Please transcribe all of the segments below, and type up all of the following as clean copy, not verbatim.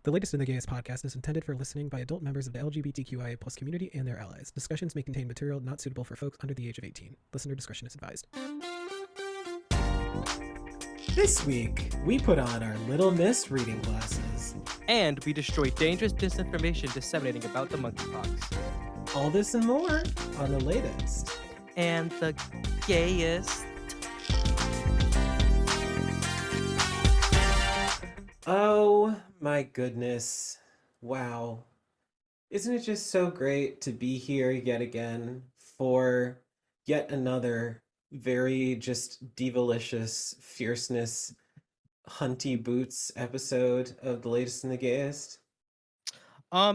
The latest in the Gayest podcast is intended for listening by adult members of the LGBTQIA plus community and their allies. Discussions may contain material not suitable for folks under the age of 18. Listener discretion is advised. This week, we put on our Little Miss reading glasses. And we destroy dangerous disinformation disseminating about the monkeypox. All this and more on the latest. And the gayest. Oh my goodness. Wow. Isn't it just so great to be here yet again for yet another very just divalicious fierceness hunty boots episode of the latest and the gayest?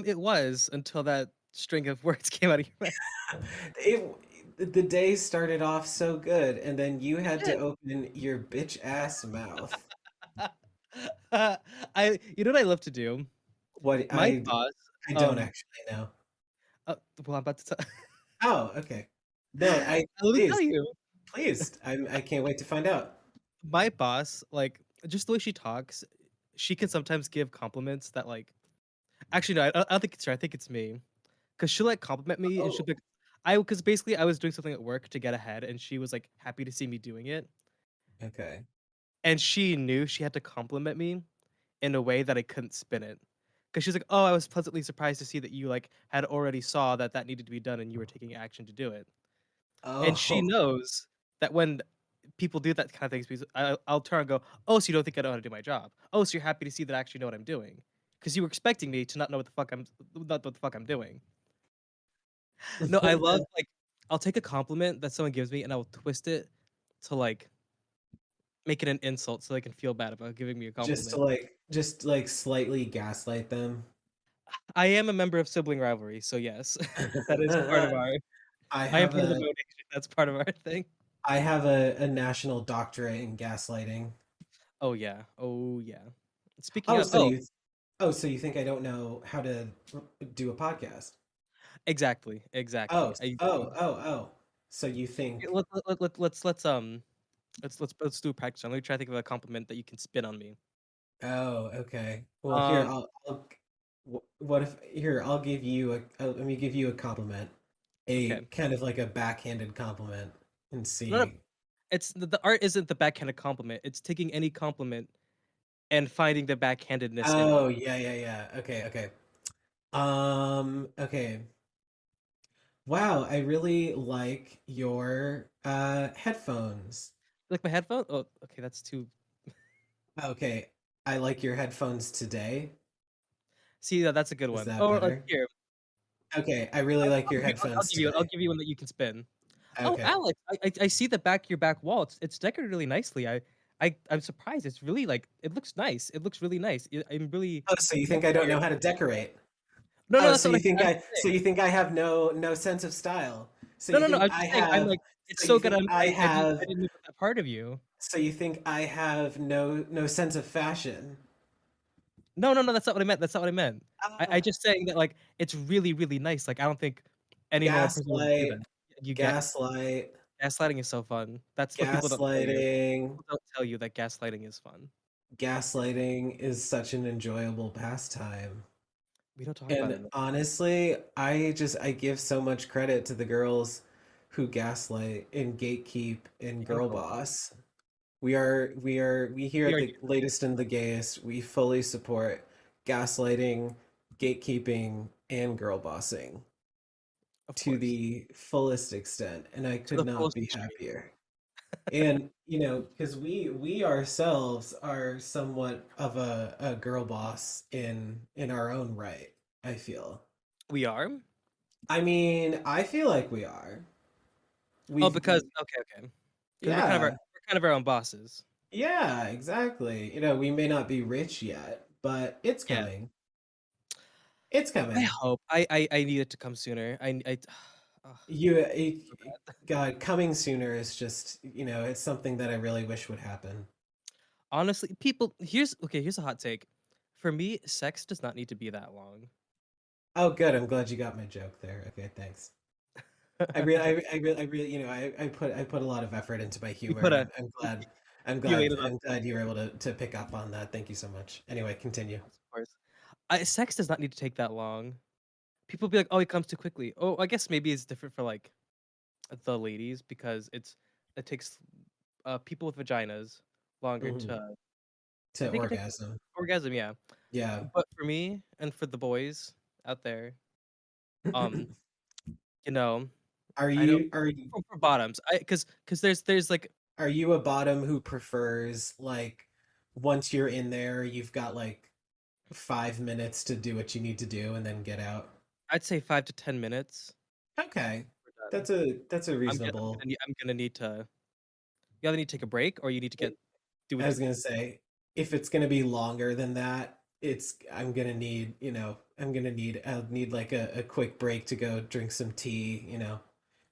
It was until that string of words came out of your mouth. The day started off so good, and then you had to did. open your bitch ass mouth. You know what I love to do? What My boss. I don't actually know. Well, I'm about to tell. Oh, okay. No, Let me please, tell you. please. I can't wait to find out. My boss, like, just the way she talks, she can sometimes give compliments that, like, actually, no, I don't think it's her. I think it's me. Because she'll, like, compliment me and she'll Oh, be like, because basically I was doing something at work to get ahead and she was, like, happy to see me doing it. okay. And she knew she had to compliment me in a way that I couldn't spin it. Because she's like, "Oh, I was pleasantly surprised to see that you, like, had already saw that that needed to be done and you were taking action to do it." And she Oh, knows that when people do that kind of things, because I'll turn and go, "Oh, so you don't think I know how to do my job? Oh, so you're happy to see that I actually know what I'm doing? Because you were expecting me to not know what the fuck not what the fuck I'm doing." No, I love, like, I'll take a compliment that someone gives me and I will twist it to, like, make it an insult so they can feel bad about giving me a compliment. just like slightly gaslight them. I am a member of sibling rivalry, so yes, that is part of our. I I am have part of the a donation. That's part of our thing. I have a national doctorate in gaslighting. Oh yeah. Oh yeah. Speaking Oh, of, so you think I don't know how to do a podcast? exactly, Oh, exactly. oh. So you Okay, think let's do a practice run. Let me try to think of a compliment that you can spin on me. Oh, okay. Well, here Um, what if here I'll give you let me give you a compliment, a okay. kind of like a backhanded compliment, and No, no, see. it's the art isn't the backhanded compliment. It's taking any compliment and finding the backhandedness in it. Oh, yeah. Okay. Okay. Wow, I really like your headphones. Like my headphone? Oh, okay, that's too. Okay, I like your headphones today. See, that's a good Is one. that Oh, better? here. Okay, I really like your I'll headphones give you. I'll today. give you one that you can spin. Oh, Okay. Alex, I see the back your back wall. It's decorated really nicely. I'm surprised. It's really like it looks nice. It looks really nice. I'm really Oh, so you think I don't know how to decorate? no, no, Oh, that's not what I'm just so saying. you think I have no sense of style. No, no, no. I'm just saying. I'm like it's So you so good. think I I have didn't know that part of you. so you think I have no sense of fashion. No, no, no. That's not what I meant. That's not what I meant. I Ah, just saying that like it's really really nice. Like I don't think any normal person would do gaslight, that. You get gaslight, gaslighting is so fun. That's what people don't tell you. gaslighting. People don't tell you that gaslighting is fun. Gaslighting is such an enjoyable pastime. We don't talk about it And enough. honestly, I give so much credit to the girls who gaslight and gatekeep and And girl girl, boss. We here we at are the here for it. latest and the gayest, we fully support gaslighting, gatekeeping, and girl bossing Of to course, the fullest extent, and I to could the not fullest be extreme. happier. And because we ourselves are somewhat of a girl boss in our own right, I feel. We are. I mean, I feel like we are. Oh, We've because okay. Because yeah, we're kind of our own bosses. yeah, exactly. We may not be rich yet, but it's Yeah. coming. It's I coming. hope. I need it to come sooner. Ugh, so bad. God, coming sooner is just, it's something that I really wish would happen. Honestly, here's a hot take. For me, sex does not need to be that long. Oh, good. I'm glad you got my joke there. Okay, thanks. I really, I put a lot of effort into my You humor, put and a I'm you glad, laid it on you were able to pick up on that. Thank you so much. Anyway, continue. of course. sex does not need to take that long. People be like, "Oh, it comes too quickly." Oh, I guess maybe it's different for like the ladies because it takes people with vaginas longer Mhm. to. I To think it takes orgasm. orgasm, yeah. Yeah. But for me and for the boys out there, um, you know, Are I know you are you for bottoms, I because there's like are you a bottom who prefers like once you're in there, you've got like 5 minutes to do what you need to do and then get out? I'd say 5 to 10 minutes. Okay. We're done. That's a I'm reasonable. gonna need to. You either need to take a break or you need to get do I what was you. gonna say, if it's gonna be longer than that, I'm gonna need, I'll need like a quick break to go drink some tea,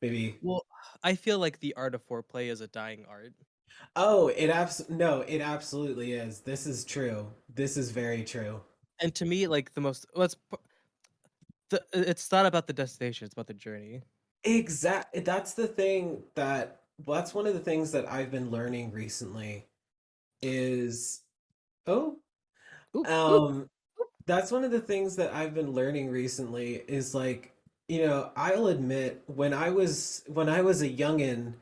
maybe. Well, I feel like the art of foreplay is a dying art, Oh, no, it absolutely is. This is true. This is very true. and to me, like the most. It's not about the destination; it's about the journey. That's that's one of the things that I've been learning recently is, oh, Oop, oop. um, that's one of the things that I've been learning recently is like, I'll admit when I was a youngin,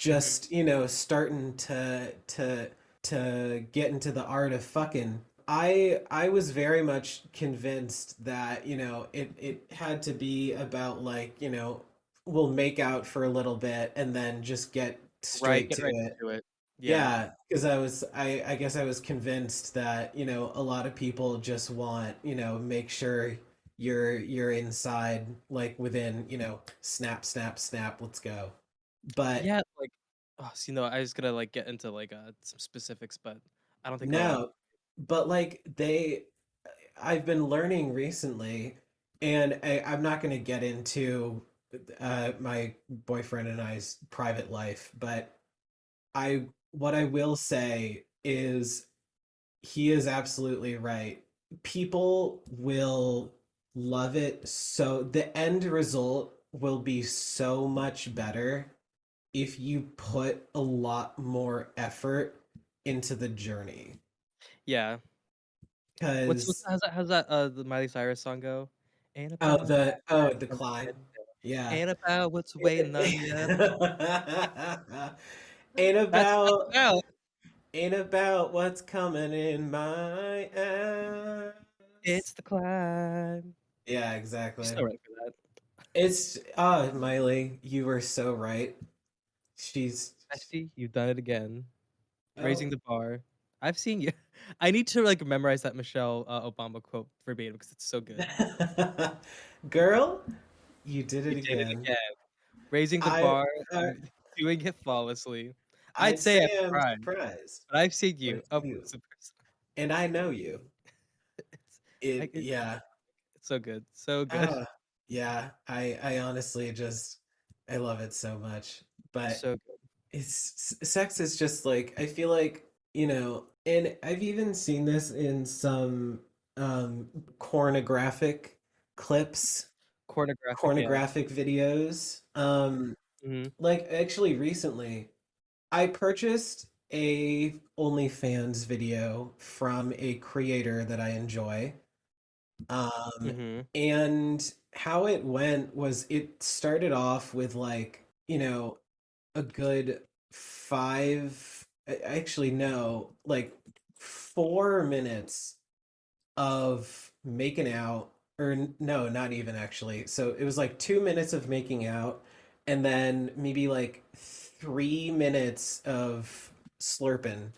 Mhm. just, starting to get into the art of fucking, I was very much convinced that, it had to be about like, we'll make out for a little bit and then just get Right, straight get to right it. into it. Yeah. Yeah, because I guess I was convinced that, a lot of people just want, make sure you're inside like within, snap, snap, snap, let's go. But Yeah, like, oh, so, I was gonna, like, get into, like, some specifics, but I don't think I'll. no, but like I've been learning recently, and I'm not going to get into my boyfriend and I's private life, but what I will say is he is absolutely right. People will love it. So the end result will be so much better if you put a lot more effort into the journey. Yeah. Because How's that, the Miley Cyrus song go? "Ain't oh about the oh that the from the climb, get-go. yeah. Ain't about what's waiting on the other ain't That's about about. ain't about what's coming in my It's ass. the climb." Yeah, You're exactly. so right for that. It's Miley, you were so right. She's Bestie, you've done it again. oh Raising the bar. I've seen you. I need to, like, memorize that Michelle, Obama quote verbatim because it's so good. girl, you did You it did it again. again. Raising the I bar uh, and doing it flawlessly. I'd I'd say say I'm I'm surprised, surprised, but I've seen but you it's up you, close and personal. and I know you. It's it's Yeah. so good, so good, Uh, yeah, I honestly just I love it so much. But so good. sex is just like I feel like, and I've even seen this in some pornographic clips, Pornographic, yeah. pornographic videos. Mhm, Like actually recently I purchased a OnlyFans video from a creator that I enjoy. Um, mhm. and how it went was it started off with like, a good actually no, like 4 minutes of making out, or no, not even actually. So it was like 2 minutes of making out, and then maybe like 3 minutes of slurping.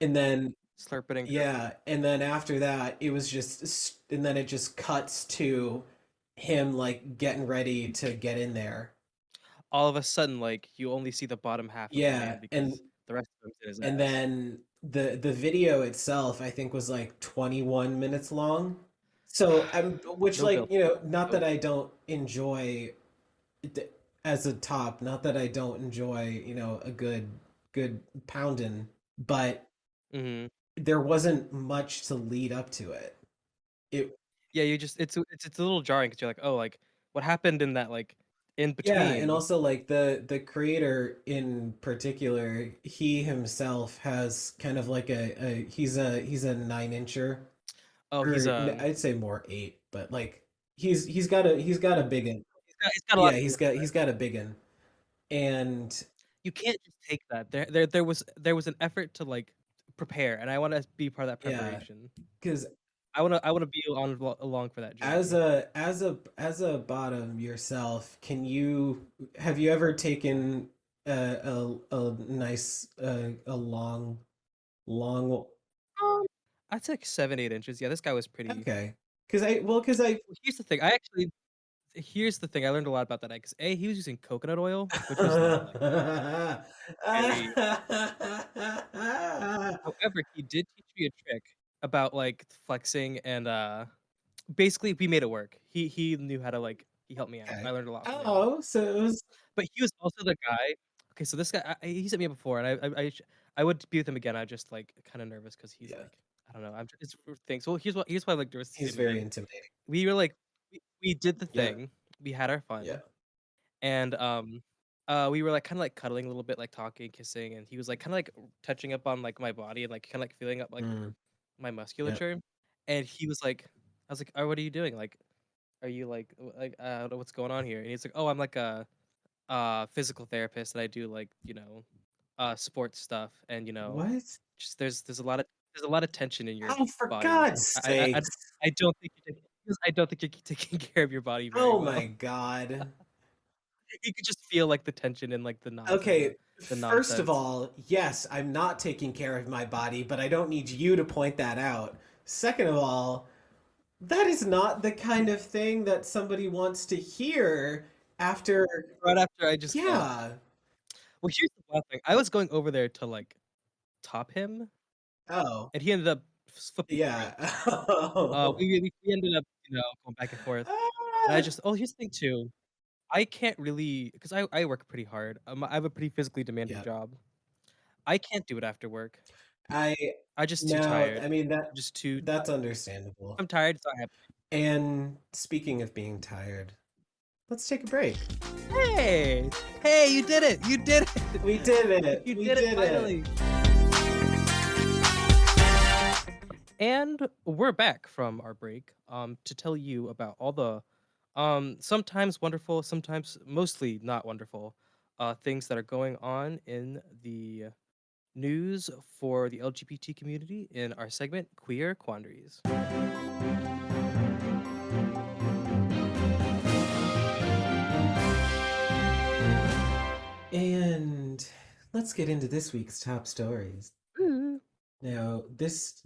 And then Slurp it and grip it. yeah, and then after that, and then it just cuts to him like getting ready to get in there. All of a sudden, like, you only see the bottom half of the Yeah, man because the rest of him's in his and ass. then the video itself, I think, was like 21 minutes long. So which No like, build, not no that I don't enjoy it as a top, not that I don't enjoy, a good pounding, but mhm. there wasn't much to lead up to it. It Yeah, you just it's a little jarring because 'cause you're like, "Oh, like, what happened in that, like, in Yeah, and between?" also like the creator in particular, he himself has kind of like a he's a 9 incher. Oh, he's or I'd say more 8, but like he's got a big one. he's got a lot Yeah, of he's got a big one, and you can't just take that. There was an effort to like prepare, and I want to be part of that yeah, preparation. because I want to be on along for that as journey. a bottom yourself, can you have you ever taken a nice a long Um, I'd say like 7, 8 inches. Yeah, this guy was pretty. okay because I Well, here's the thing. Here's the thing. I learned a lot about that egg. 'Cause A, he was using coconut oil, which was not like a. However, he did teach me a trick about like flexing and basically we made it work. He knew how to like he helped me out. okay I learned a lot from him. oh so it was But he was also the guy. Okay, so this guy, he's hit me up before, and I would be with him again. I just like kind of nervous because he's yeah like, I don't know. It's things. Well, here's why I like nervous. The he's same very thing. intimidating We were like, we did the yeah thing. We had our yeah fun, and we were like kind of like cuddling a little bit, like talking, kissing, and he was like kind of like touching up on like my body and like kind of like feeling up like mm, my yeah musculature. And he was like, I was like, oh, what are you doing? Like, are you like I don't know what's going on here? And he's like, oh, I'm like a physical therapist and I do like, sports stuff and what just there's a lot of tension in your oh for body. God's I sakes I don't think you're taking because I don't think you're taking care of your body very oh well. my God. You could just feel like the tension and like the knots and Okay, the first of nonsense. all, yes, I'm not taking care of my body, but I don't need you to point that out. Second of all, that is not the kind of thing that somebody wants to hear after, Right after I just yeah. well, here's the wild thing. I was going over there to like top him Oh, and he ended up flipping the yeah. script. Oh. We ended up, going back and forth. And I Ah, just here's the thing too. I can't really because I work pretty hard. I have a pretty physically demanding yeah. job. I can't do it after work. I I'm just too no, tired. I mean I'm just too that's tired. understandable. I'm tired, it's not happening. And speaking of being tired, let's take a break. Hey! Hey, you did it! You did it! We did it. You We did it did it. finally! And we're back from our break, to tell you about all the, sometimes wonderful, sometimes mostly not wonderful, things that are going on in the news for the LGBT community in our segment, Queer Quandaries. And let's get into this week's top stories. Ooh. Now this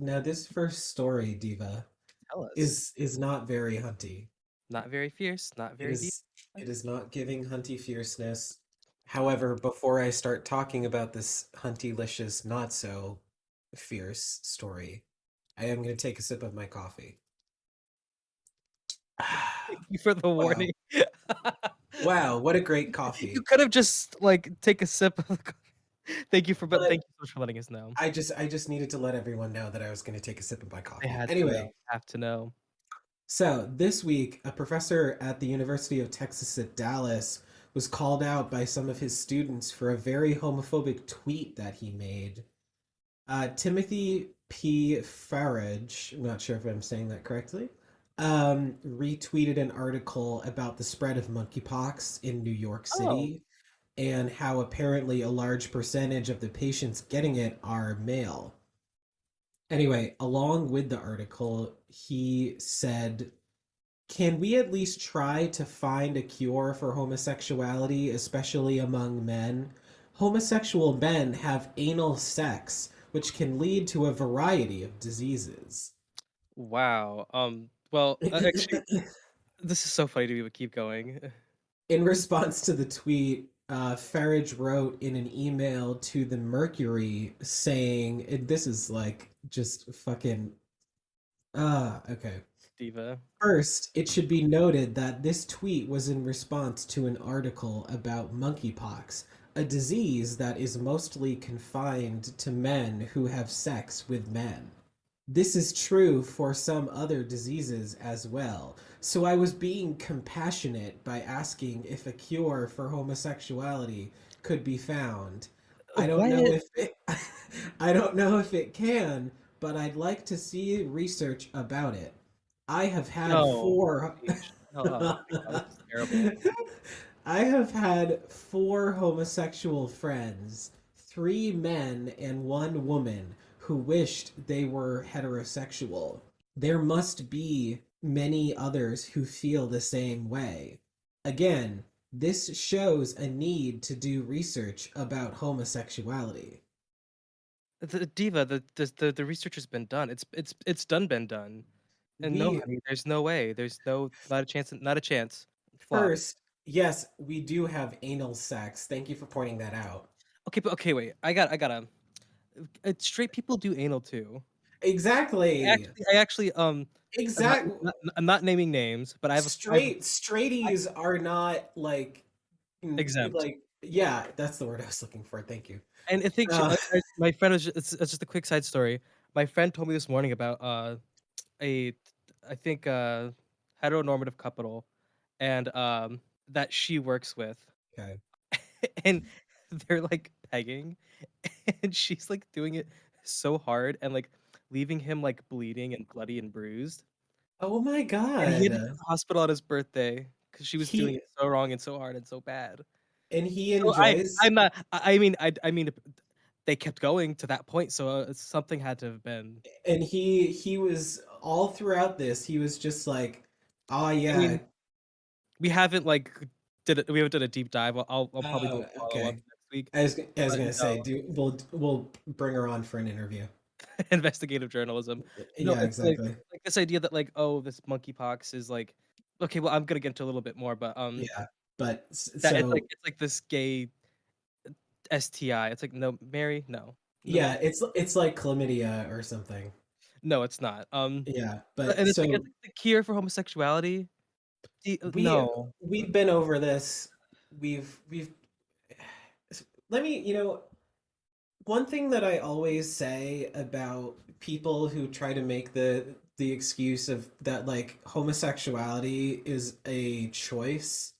first story, Diva, Tell us. is not very hunty. Not very fierce, not It very deep. is it is not giving hunty fierceness. However, before I start talking about this huntylicious, not so fierce story, I am going to take a sip of my coffee. Thank you for the Wow. warning. Wow, what a great You coffee. could have just like take a sip of the but But thank you so much for letting us know. I just needed to let everyone know that I was going to take a sip of my They coffee. had to know. Anyway, Have to know. so this week, a professor at the University of Texas at Dallas was called out by some of his students for a very homophobic tweet that he made. Timothy P. Farage, I'm not sure if I'm saying that correctly, retweeted an article about the spread of monkeypox in New York Oh. City and how apparently a large percentage of the patients getting it are male. Anyway, along with the article, he said, can we at least try to find a cure for homosexuality, especially among men? Homosexual men have anal sex, which can lead to a variety of diseases. Wow. Well, actually, this is so funny to me, but keep going. In response to the tweet, Farage wrote in an email to the Mercury saying, and this is like just fucking, okay. Diva. First, it should be noted that this tweet was in response to an article about monkeypox, a disease that is mostly confined to men who have sex with men. This is true for some other diseases as well. So I was being compassionate by asking if a cure for homosexuality could be found. I don't know What? if it I don't know if it can, but I'd like to see research about it. I have had No, four. Paige. Oh, oh my god, this is terrible. I have had four homosexual friends, three men and one woman, who wished they were heterosexual. There must be many others who feel the same way. Again, this shows a need to do research about homosexuality. The diva, the research has been done. It's done been done. And no, We honey, there's no way. There's no not a chance. Not a chance. Flop. First, yes, we do have anal sex. Thank you for pointing that out. Okay, but okay, wait. I gotta. Straight people do anal too. Exactly. I actually Exact I'm not naming names, but I straighties are not like exempt. like yeah, that's the word I was looking for. Thank you. And I think Uh, my friend was it's just a quick side story. My friend told me this morning about a I think heteronormative couple and that she works with okay. and they're like pegging and she's like doing it so hard and like leaving him like bleeding and bloody and bruised. Oh my And he had to go to God. the hospital on his birthday because she was doing He it so wrong and so hard and so bad. and he So enjoys I'm not I mean they kept going to that point, so something had to have been. and he was all throughout this, he was just like, "Oh I yeah, mean, we haven't done a deep dive. I'll probably do a follow up okay." next week. I was But gonna no, say, do we'll bring her on for an interview. investigative journalism. No, Yeah, it's exactly. like this idea that like oh this monkeypox is like okay, well I'm gonna get into a little bit more, but Yeah, but that so it's like this gay STI. It's like no Mary, yeah, it's like chlamydia or something. no, it's not. Yeah, And but it's so like the cure for homosexuality. we No. we've been over this. We've let me, one thing that I always say about people who try to make the excuse of that like homosexuality is a choice.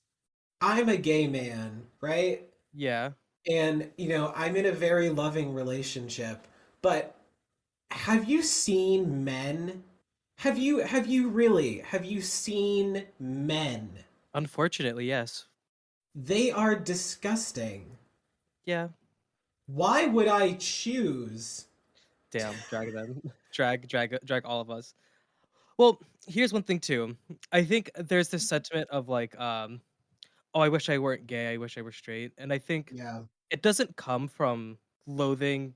I'm a gay man, right? Yeah. And I'm in a very loving relationship, but have you seen men? Have you seen men? Unfortunately, yes. They are disgusting. Yeah. Why would I choose? Damn. Drag them. Drag all of us. Well, here's one thing too. I think there's this sentiment of like, oh, I wish I weren't gay. I wish I were straight. And I think Yeah. it doesn't come from loathing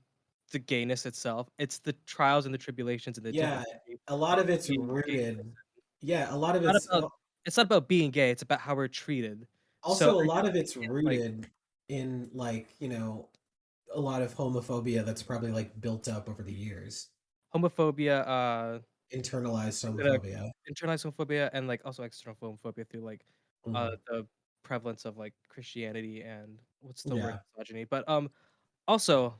the gayness itself. It's the trials and the tribulations and the Yeah, difficulty a lot of of it's being a gay rooted. person. Yeah, a lot of Not it's about it's not about being gay. It's about how we're treated. So also a I lot of definitely it's can't like rooted in like, a lot of homophobia that's probably like built up over the years. homophobia, Internalized uh, homophobia. internalized homophobia, and like also external homophobia through like Mhm. the prevalence of like Christianity and what's the word Yeah. misogyny. But also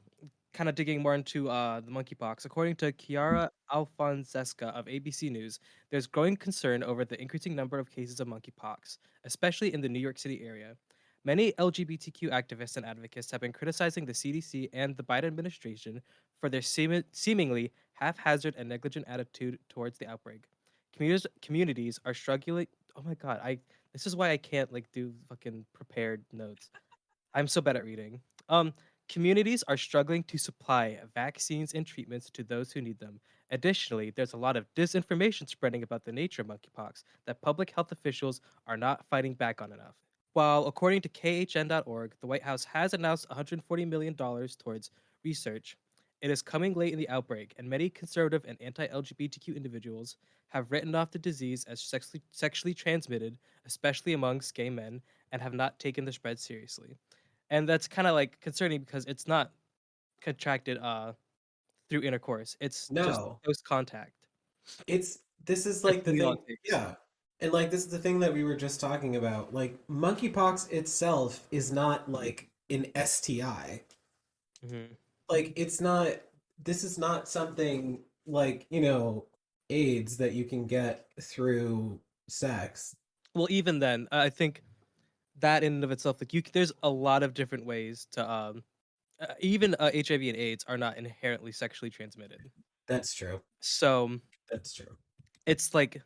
kind of digging more into the monkeypox. According to Chiara Alfonseca of ABC News, there's growing concern over the increasing number of cases of monkeypox, especially in the New York City area. Many LGBTQ activists and advocates have been criticizing the CDC and the Biden administration for their seemingly haphazard and negligent attitude towards the outbreak. Communities are struggling. Oh my god, I this is why I can't like do fucking prepared notes. I'm so bad at reading. Um, Communities are struggling to supply vaccines and treatments to those who need them. Additionally, there's a lot of disinformation spreading about the nature of monkeypox that public health officials are not fighting back on enough. While, according to KHN.org, the White House has announced $140 million towards research, it is coming late in the outbreak, and many conservative and anti LGBTQ individuals have written off the disease as sexually transmitted, especially amongst gay men, and have not taken the spread seriously. And that's kind of like concerning because it's not contracted through intercourse. It's just No. close contact. This is That's like the really all thing. it takes. Yeah. And like this is the thing that we were just talking about. Like monkeypox itself is not like an STI. Hmm. Like it's not this is not something like, AIDS that you can get through sex. Well, even then, I think that in and of itself, like there's a lot of different ways to even HIV and AIDS are not inherently sexually transmitted. That's true. So That's true. it's like,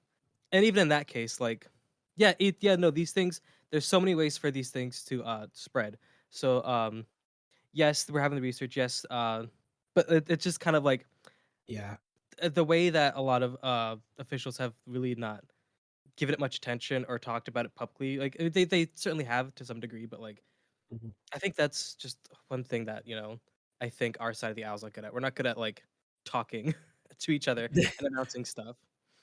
and even in that case, like, yeah, no, these things. There's so many ways for these things to spread. So yes, we're having the research. Yes, but it's just kind of like Yeah. the way that a lot of officials have really not given it much attention or talked about it publicly. Like they certainly have to some degree, but like Mhm. I think that's just one thing that I think our side of the aisle is not good at. We're not good at like talking to each other and announcing stuff.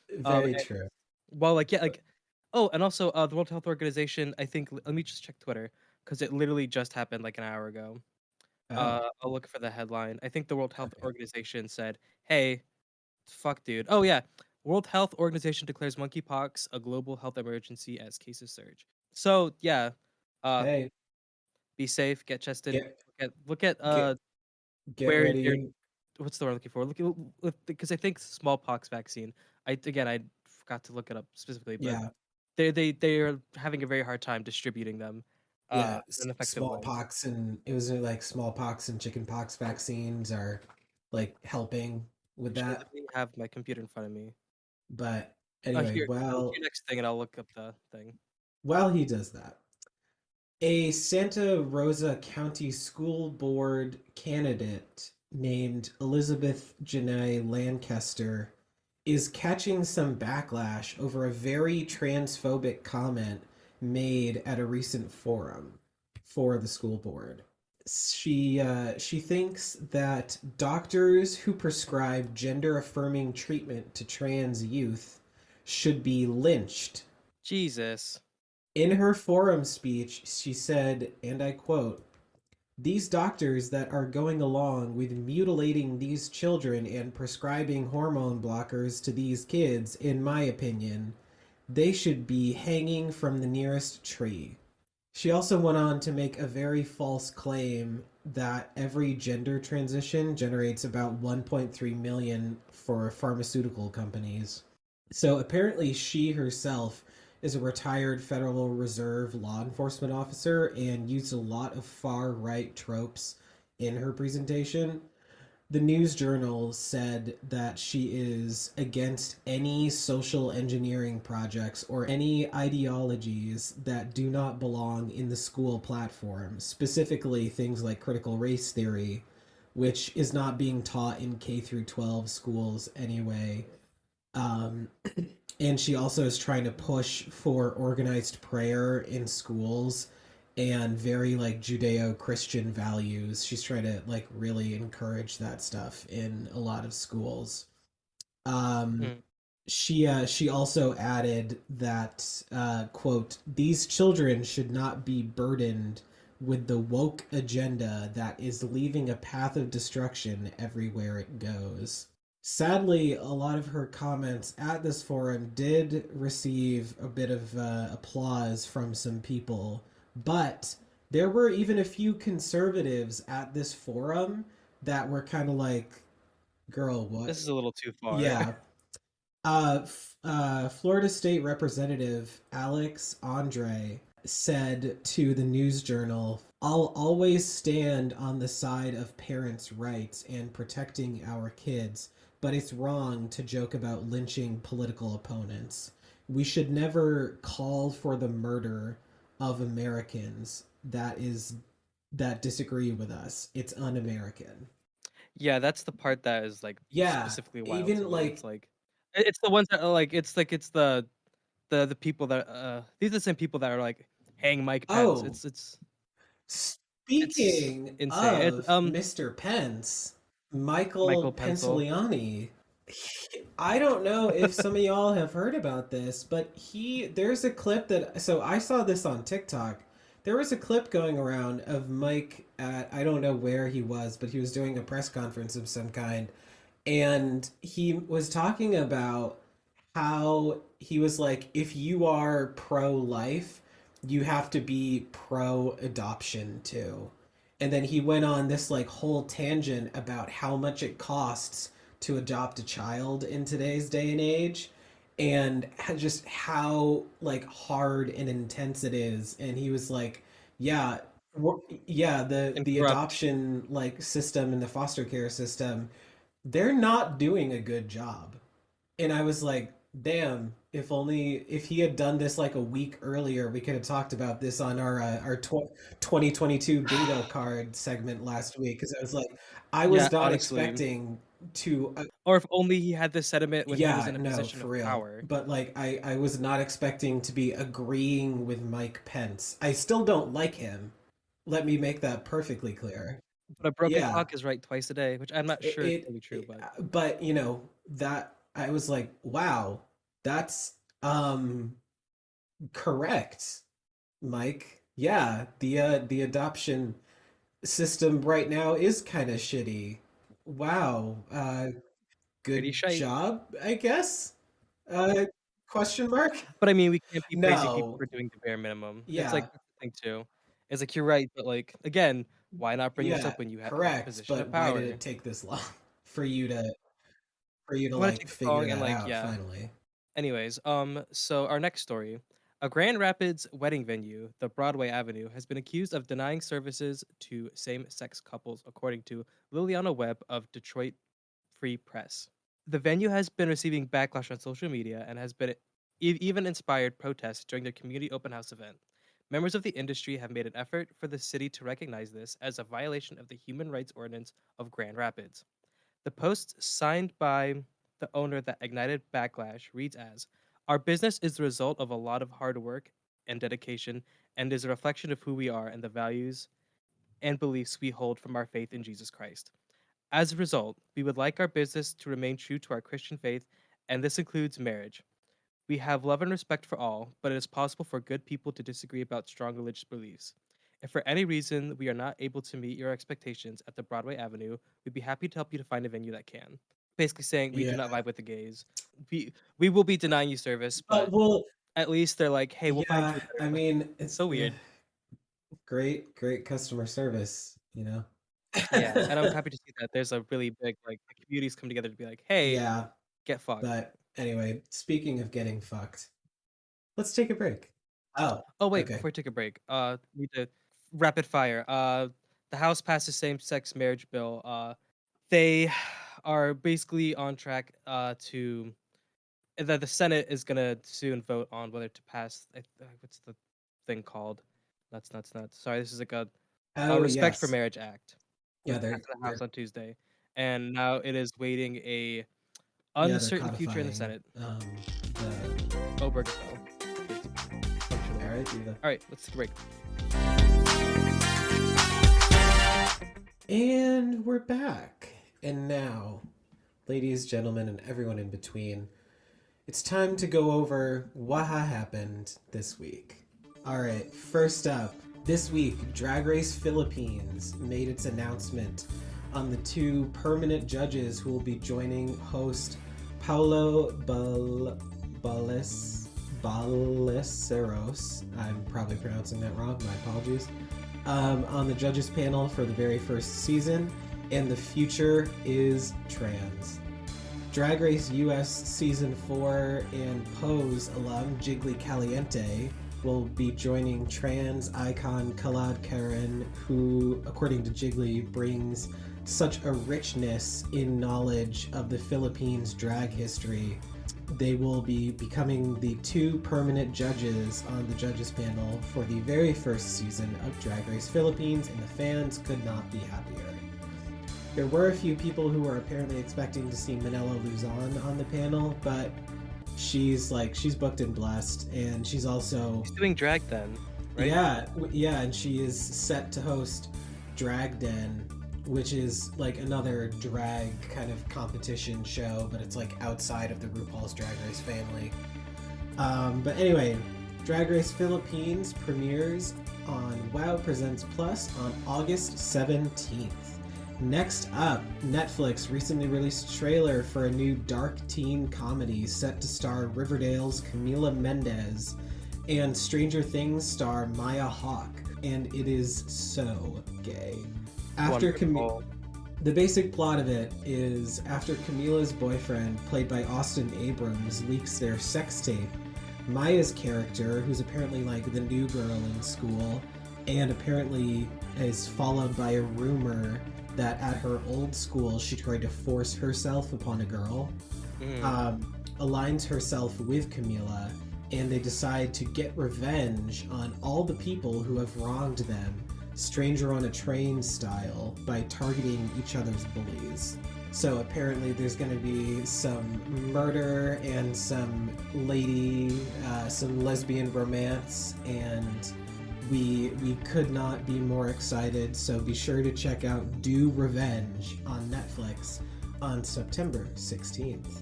Very And true. well, like yeah, like oh, and also the World Health Organization. I think let me just check Twitter because it literally just happened like an hour ago. Oh, I'll look for the headline. I think the World Health okay. Organization said, "Hey, fuck, dude. Oh yeah, World Health Organization declares monkeypox a global health emergency as cases surge." So yeah, uh, Hey, be safe, get tested. get Look at get get where you're. ready. What's the word I'm looking for? Look because I think smallpox vaccine. I forgot to look it up specifically, but Yeah. they are having a very hard time distributing them Yeah, in an effective way. smallpox and it was like smallpox and chickenpox vaccines are like helping with Actually, that. let me have my computer in front of me. But anyway, Here, go to your next thing, and I'll look up the thing. while he does that, a Santa Rosa County School Board candidate named Elizabeth Janae Lancaster is catching some backlash over a very transphobic comment made at a recent forum for the school board. She thinks that doctors who prescribe gender affirming treatment to trans youth should be lynched. Jesus. In her forum speech, she said, and I quote, "These doctors that are going along with mutilating these children and prescribing hormone blockers to these kids, in my opinion, they should be hanging from the nearest tree." She also went on to make a very false claim that every gender transition generates about 1.3 million for pharmaceutical companies. So apparently she herself is a retired Federal Reserve law enforcement officer and used a lot of far right tropes in her presentation. The news journal said that she is against any social engineering projects or any ideologies that do not belong in the school platform, specifically things like critical race theory, which is not being taught in K through 12 schools anyway. Um, and she also is trying to push for organized prayer in schools and very like Judeo-Christian values. She's trying to like really encourage that stuff in a lot of schools. Um, Mm. she also added that quote, "These children should not be burdened with the woke agenda that is leaving a path of destruction everywhere it goes." Sadly, a lot of her comments at this forum did receive a bit of applause from some people, but there were even a few conservatives at this forum that were kind of like, "Girl, This what?" is a little too far. Yeah, Florida State Representative Alex Andre said to the News Journal, "I'll always stand on the side of parents' rights and protecting our kids, but it's wrong to joke about lynching political opponents. We should never call for the murder of Americans that disagree with us. It's un-American." Yeah, that's the part that is like Yeah, specifically wild to even me. It's like, like it's the ones that are like it's the people that these are the same people that are like hang Mike Pence. oh, It's speaking insane. of Mr. Pence, Michael Michael Pencil. Penciliani. I don't know if some of y'all have heard about this, but there's a clip that, so I saw this on TikTok. There was a clip going around of Mike at, I don't know where he was, but he was doing a press conference of some kind, and he was talking about how he was like, if you are pro life, you have to be pro adoption too. And then he went on this like whole tangent about how much it costs to adopt a child in today's day and age, and just how like hard and intense it is. And he was like, yeah, yeah, the And the corrupt. adoption like system and the foster care system, they're not doing a good job. And I was like, damn, if he had done this like a week earlier, we could have talked about this on our 2022 bingo card segment last week. Because I was like, I Yeah, was not honestly. expecting to, Or if only he had this sentiment when he was yeah, in a no, position for of real. power. But like, I was not expecting to be agreeing with Mike Pence. I still don't like him. Let me make that perfectly clear. But a broken Yeah, clock is right twice a day, which I'm not sure is totally true, but but you know that I was like, wow, that's correct, Mike. Yeah, the adoption system right now is kind of shitty. Wow. pretty Good shite. job, I guess. Uh, question mark? But I mean, we can't be praising people No. for doing the bare minimum. It's like Yeah. that's the thing too. It's like you're right, but like again, why not bring this Yeah, up when you are in a correct. position of But why did power? it take this long for you to for you to Why like take this figure long and that like out yeah. finally? Anyways, so our next story. A Grand Rapids wedding venue, the Broadway Avenue, has been accused of denying services to same-sex couples, according to Liliana Webb of Detroit Free Press. The venue has been receiving backlash on social media and has been even inspired protests during their community open house event. Members of the industry have made an effort for the city to recognize this as a violation of the Human Rights Ordinance of Grand Rapids. The post signed by the owner that ignited backlash reads as our business is the result of a lot of hard work and dedication and is a reflection of who we are and the values and beliefs we hold from our faith in Jesus Christ. As a result, we would like our business to remain true to our Christian faith, and this includes marriage. We have love and respect for all, but it is possible for good people to disagree about strong religious beliefs. If for any reason we are not able to meet your expectations at the Broadway Avenue, we'd be happy to help you to find a venue that can. Basically saying we Yeah. do not vibe with the gays. We will be denying you service, But but well, at least they're like, hey, we'll find yeah, you a I better. mean, It's so weird. great customer service, you know? Yeah, and I'm happy to see that there's a really big like the communities come together to be like, hey, Yeah, get fucked. but anyway, speaking of getting fucked, let's take a break. Oh, Oh wait, okay. before we take a break, need to rapid fire. The House passed a same-sex marriage bill. They are basically on track to the Senate is gonna soon vote on whether to pass. What's the thing called? Nuts. Sorry, this is like a Oh, Respect for yes. Marriage Act. It Yeah, was passed in the House they're on Tuesday, and now it is waiting a yeah, they're uncertain future in the codifying Senate. the Obergefell, basically, all functionally. right, Diva. All right, let's take a break. And we're back. And now, ladies, gentlemen, and everyone in between, it's time to go over what happened this week. All right, first up, this week, Drag Race Philippines made its announcement on the two permanent judges who will be joining host Paulo Ballesteros. I'm probably pronouncing that wrong, my apologies. On the judges panel for the very first season, and the future is trans. Drag Race US Season 4 and Pose alum Jiggly Caliente will be joining trans icon Khalad Karen, who, according to Jiggly, brings such a richness in knowledge of the Philippines drag history. They will be becoming the two permanent judges on the judges panel for the very first season of Drag Race Philippines, and the fans could not be happier. There were a few people who were apparently expecting to see Manila Luzon on the panel, but she's booked and blessed, and she's also He's doing drag then, right? yeah, and she is set to host Drag Den, which is like another drag kind of competition show, but it's like outside of the RuPaul's Drag Race family. But anyway, Drag Race Philippines premieres on WoW Presents Plus on August 17th. Next up, Netflix recently released a trailer for a new dark teen comedy set to star Riverdale's Camila Mendez and Stranger Things star Maya Hawke, and it is so gay. After Wonderful. the basic plot of it is after Camila's boyfriend, played by Austin Abrams, leaks their sex tape, Maya's character, who's apparently like the new girl in school, and apparently is followed by a rumor that at her old school she tried to force herself upon a girl, Mm. aligns herself with Camila, and they decide to get revenge on all the people who have wronged them, stranger on a train style, by targeting each other's bullies. So apparently there's going to be some murder and some lesbian romance, and we could not be more excited. So be sure to check out Do Revenge on Netflix on September 16th.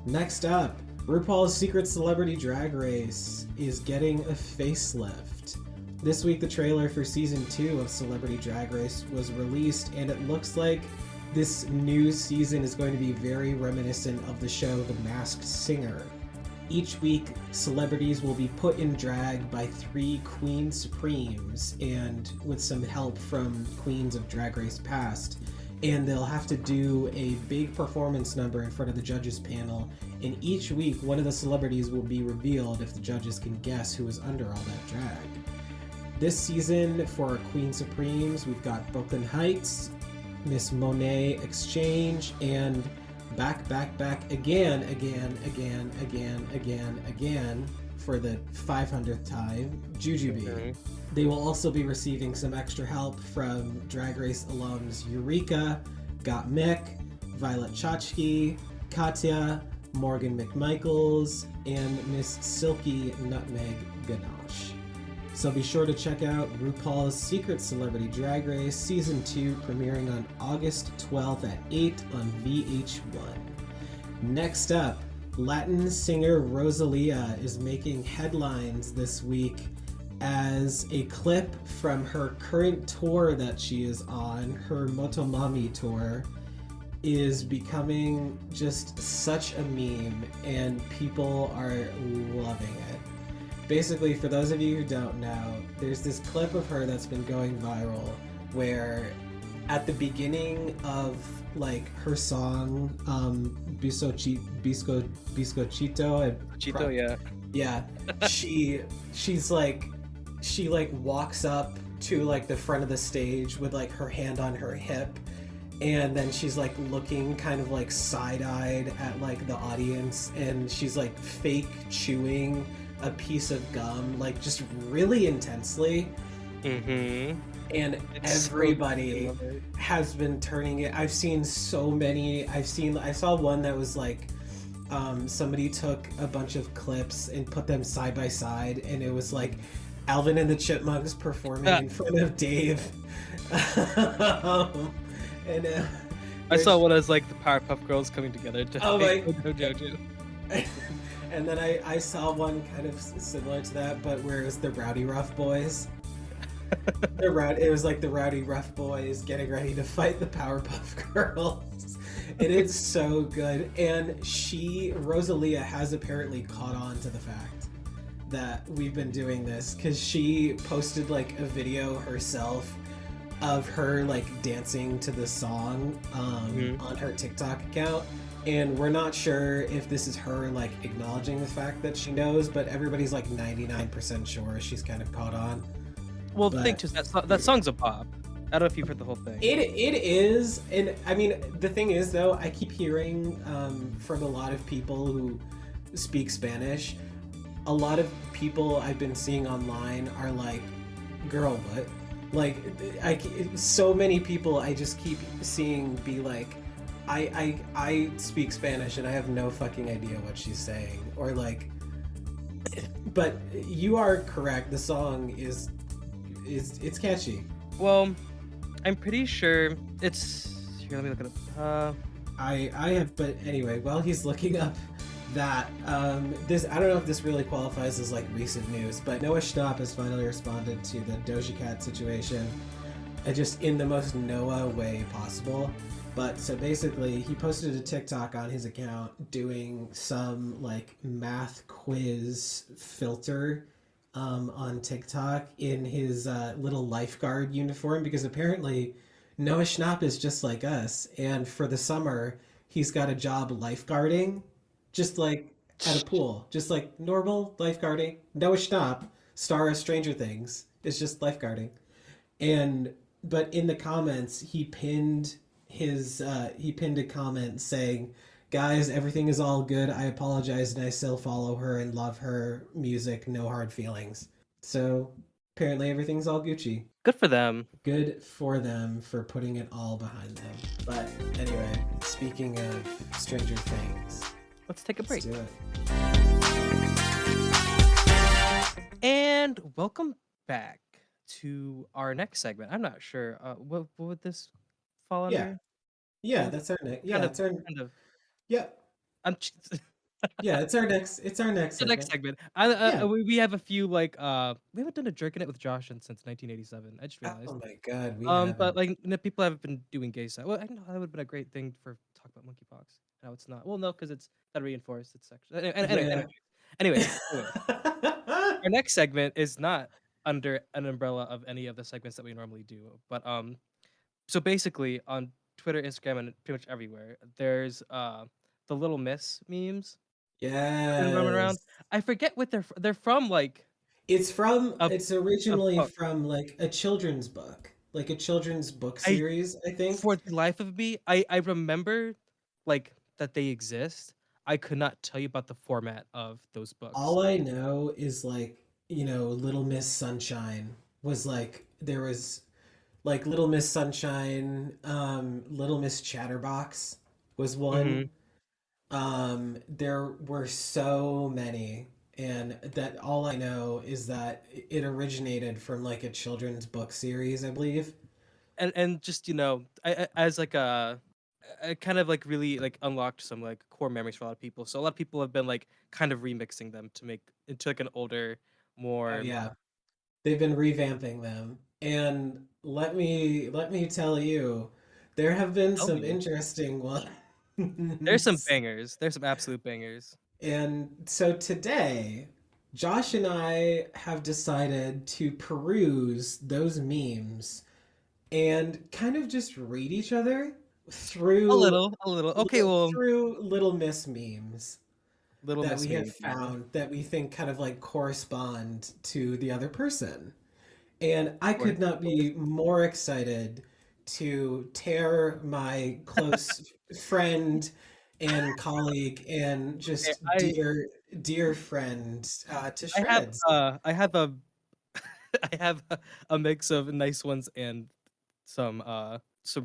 Next up, RuPaul's Secret Celebrity Drag Race is getting a facelift. This week, the trailer for season 2 of Celebrity Drag Race was released, and it looks like this new season is going to be very reminiscent of the show The Masked Singer. Each week, celebrities will be put in drag by 3 Queen Supremes, and with some help from Queens of Drag Race past. And they'll have to do a big performance number in front of the judges panel. And each week, one of the celebrities will be revealed if the judges can guess who is under all that drag. This season, for our Queen Supremes, we've got Brooklyn Heights, Miss Monet Exchange, and back again for the 500th time, Jujubee. Okay. They will also be receiving some extra help from Drag Race alums Eureka, Got Mick, Violet Chachki, Katya, Morgan McMichaels, and Miss Silky Nutmeg Ganache. So be sure to check out RuPaul's Secret Celebrity Drag Race Season 2, premiering on August 12th at 8 on VH1. Next up, Latin singer Rosalia is making headlines this week as a clip from her current tour that she is on, her Motomami tour, is becoming just such a meme, and people are loving it. Basically, for those of you who don't know, there's this clip of her that's been going viral where at the beginning of like her song Biscochito, Chito, yeah. yeah, she's like she like walks up to like the front of the stage with like her hand on her hip, and then she's like looking kind of like side-eyed at like the audience, and she's like fake chewing a piece of gum like just really intensely. Mm-hmm. And It's everybody so good. has been turning it. I've seen so many. I saw one that was like somebody took a bunch of clips and put them side by side, and it was like Alvin and the Chipmunks performing in front of Dave. and I saw one as like the Powerpuff Girls coming together to Oh my- fight JoJo. And then I saw one kind of similar to that, but where it was the Rowdy Rough Boys. It was like the Rowdy Rough Boys getting ready to fight the Powerpuff Girls. And it's so good. And Rosalia has apparently caught on to the fact that we've been doing this, because she posted like a video herself of her like dancing to the song on her TikTok account. And we're not sure if this is her like acknowledging the fact that she knows, but everybody's like 99% sure she's kind of caught on. Well, the But- thing too is that song's a pop. I don't know if you've heard the whole thing. It is, and I mean the thing is though, I keep hearing from a lot of people who speak Spanish, a lot of people I've been seeing online are like, "Girl, what?" Like, so many people I just keep seeing be like, I speak Spanish and I have no fucking idea what she's saying, or like, but you are correct. The song is it's catchy. Well, I'm pretty sure it's. Here, let me look it up. I have, but anyway, while he's looking up that, this, I don't know if this really qualifies as like recent news, but Noah Schnapp has finally responded to the Doja Cat situation, just in the most Noah way possible. But so basically, he posted a TikTok on his account doing some like math quiz filter on TikTok in his little lifeguard uniform, because apparently Noah Schnapp is just like us, and for the summer he's got a job lifeguarding, just like at a pool, just like normal lifeguarding. Noah Schnapp, star of Stranger Things, is just lifeguarding. And but in the comments he pinned a comment saying, "Guys, everything is all good. I apologize, and I still follow her and love her music. No hard feelings." So apparently everything's all Gucci. Good for them. Good for them for putting it all behind them. But anyway, speaking of Stranger Things, Let's take a let's break. do it. And welcome back to our next segment. I'm not sure. What would this fall Yeah, under? What yeah, would that's our next. kind Yeah, of it's our. kind of Yeah, I'm yeah, it's our next. It's our next the next segment. segment. Yeah. We have a few like we haven't done a jerking it with Josh since 1987. I just realized. Oh my God, we haven't. But like people have been doing gay stuff. Well, I know that would have been a great thing for talk about monkeypox. No, it's not. Well, no, because it's that reinforced. It's sexual. Yeah. Anyway, our next segment is not under an umbrella of any of the segments that we normally do. But so basically on Twitter, Instagram, and pretty much everywhere, there's the Little Miss memes been running around. Yes. I forget what they're from, like It's from, a it's a originally book. from like a children's book, like a children's book I series, I think. For the life of me, I remember like that they exist. I could not tell you about the format of those books. All I know is like, Little Miss Sunshine was like, there was like Little Miss Sunshine, Little Miss Chatterbox was Mhm. one. There were so many, and that all I know is that it originated from like a children's book series, I believe. And just, as like I kind of like really like unlocked some like core memories for a lot of people. So a lot of people have been like kind of remixing them to make into like an older, Oh more yeah, they've been revamping them, and let me tell you, there have been tell some me. interesting There's some ones. bangers. There's some absolute bangers. And so today, Josh and I have decided to peruse those memes and kind of just read each other A through little, a little. Okay, well, through Little Miss memes Little that Miss we have Me, yeah. found that we think kind of like correspond to the other person. And I Of course, could not of course. be more excited to tear my close friend and colleague and Okay, just dear friend to I have shreds. I have a I have a mix of nice ones and some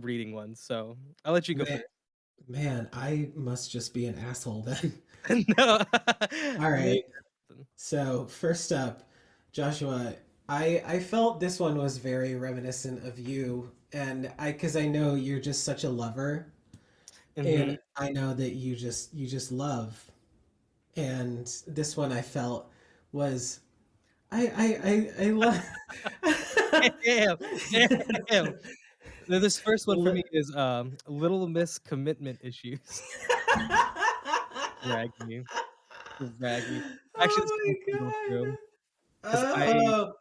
reading ones. So I'll let you go Man, first. man, I must just be an asshole then. No, All me. right. So first up, Joshua, I felt this one was very reminiscent of you, and I because I know you're just such a lover, Mm-hmm. and I know that you just love, and this one I felt was I love. Damn, damn. This first one for me is Little Miss commitment issues. Drag me, drag me. Actually, this is Oh what I'm going my through because I god!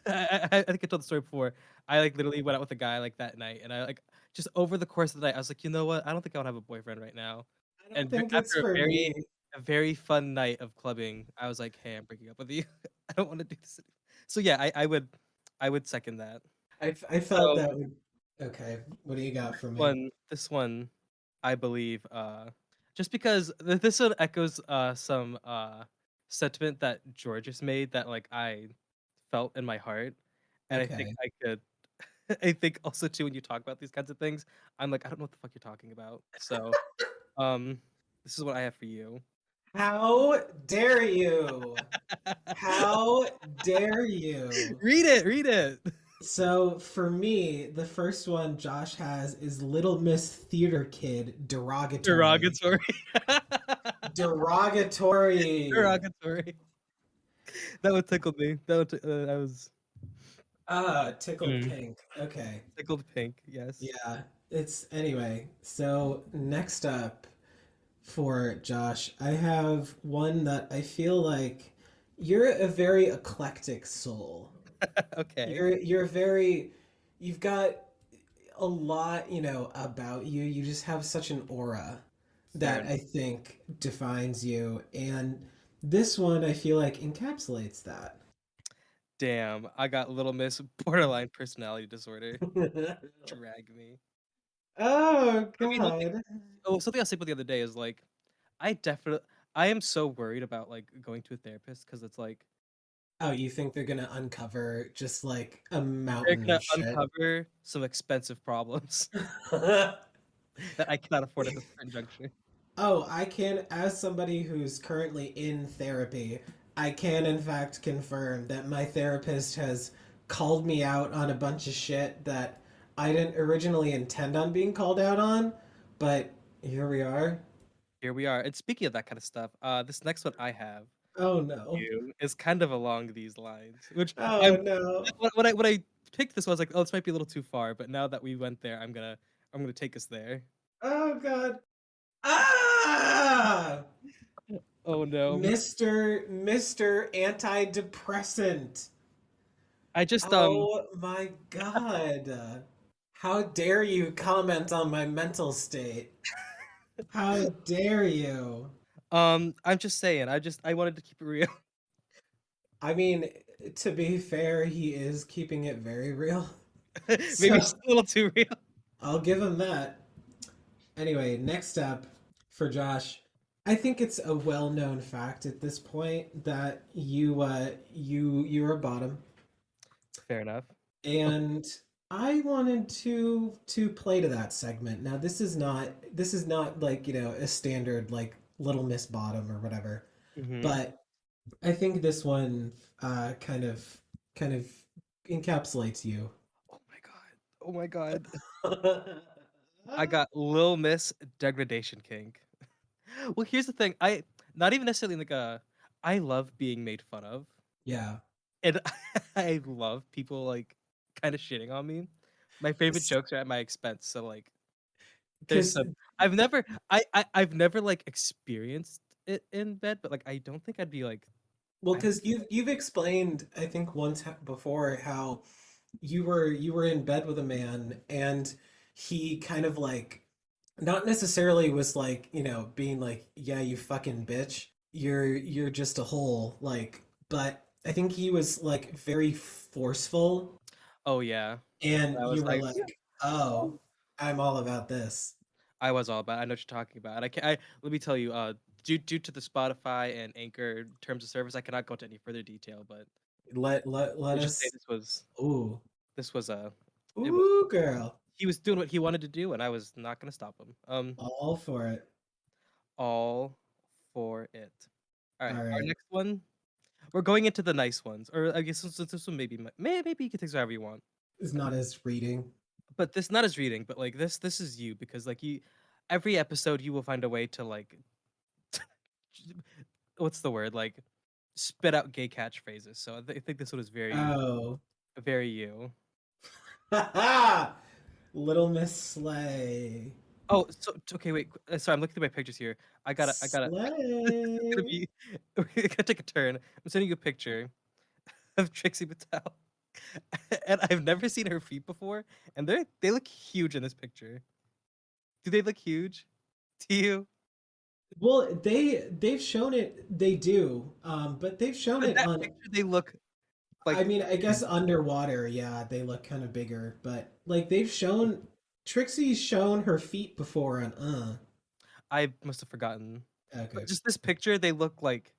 Oh, I think I told the story before. I like literally went out with a guy like that night, and I like just over the course of the night, I was like, you know what? I don't think I want to have a boyfriend right now. I don't And think it's after for me. a very fun night of clubbing, I was like, hey, I'm breaking up with you. I don't want to do this anymore. So yeah, I would second that. I felt So that would. Okay, what do you got for me? this one, I believe, just because this one echoes some sentiment that George has made that like I felt in my heart, and I think Okay. I could. I think also too when you talk about these kinds of things, I'm like I don't know what the fuck you're talking about. So um, this is what I have for you. How dare you? How dare you? Read it, read it. So for me, the first one Josh has is Little Miss Theater Kid derogatory. Derogatory. Derogatory. Derogatory. That would tickle me. That would. I was Ah, tickled mm, pink. Okay. tickled pink. Yes. Yeah. It's anyway. So next up for Josh, I have one that I feel like you're a very eclectic soul. Okay. You're very you've got a lot, about you. You just have such an aura Fair that enough. I think defines you. And this one I feel like encapsulates that. Damn, I got Little Miss borderline personality disorder. Drag me. Oh I mean, one thing God. something I was thinking about the other day is, like, I definitely I am so worried about, like, going to a therapist because it's like, Oh, you think they're gonna uncover just like a they're mountain gonna of shit? uncover some expensive problems that I cannot afford at this current juncture. Oh, I can, as somebody who's currently in therapy, I can in fact confirm that my therapist has called me out on a bunch of shit that I didn't originally intend on being called out on, but here we are. Here we are, and speaking of that kinda stuff, this next one I have Oh no. you is kind of along these lines, which Oh I'm no. when I picked this one, I was like, "Oh, this might be a little too far," but now that we went there, I'm gonna take us there. Oh God. Ah! Oh, no. Mr. Antidepressant. I just, Oh my God. How dare you comment on my mental state? How dare you? I'm just saying, I wanted to keep it real. I mean, to be fair, he is keeping it very real. Maybe So just a little too real. I'll give him that. Anyway, next up for Josh. I think it's a well-known fact at this point that you're a bottom. Fair enough. And I wanted to play to that segment. Now this is not like, a standard like Little Miss Bottom or whatever. Mhm. But I think this one kind of encapsulates you. Oh my god. Oh my god. I got Lil Miss Degradation Kink. Well, here's the thing, I not even necessarily like a I love being made fun of, Yeah. and I love people, like, kinda shitting on me. My favorite jokes are at my expense, so, like, there's Because some I've never, like, experienced it in bed, but, like, I don't think I'd be, like well, I don't because you've explained, I think once before, how you were in bed with a man and he kind of like not necessarily was like, being like, yeah, you fucking bitch, you're just a hole, like, but I think he was like very forceful, Oh, yeah. and I was you were like, like, oh, I'm all about this. I was all about I know what you're talking about, and I let me tell you, due to the Spotify and Anchor terms of service, I cannot go into any further detail, but Let let's just say us. Ooh. this was, it was Ooh, girl. he was doing what he wanted to do, and I was not gonna stop him. All for it. All for it. Alright, All our right. next one, we're going into the nice ones, or I guess since this one maybe you can take this however you want. It's not as reading. But this not as reading, but, like, this is you because, like, you every episode, you will find a way to, like, what's the word? Like, spit out gay catchphrases, so I think this one is Oh. very you. Little Miss Slay. Oh, okay, wait, sorry, I'm looking through my pictures here. I gotta this is gonna Slay. be we're gonna take a turn. I'm sending you a picture of Trixie Mattel, and I've never seen her feet before, and they look huge in this picture. Do they look huge to you? Well, they've shown it. They do, but they've shown In it that on. picture, they look, I like, mean, I guess huge. underwater. Yeah, they look kind of bigger, but like they've shown. Trixie's shown her feet before on. I must have forgotten. But Okay. just this picture, they look like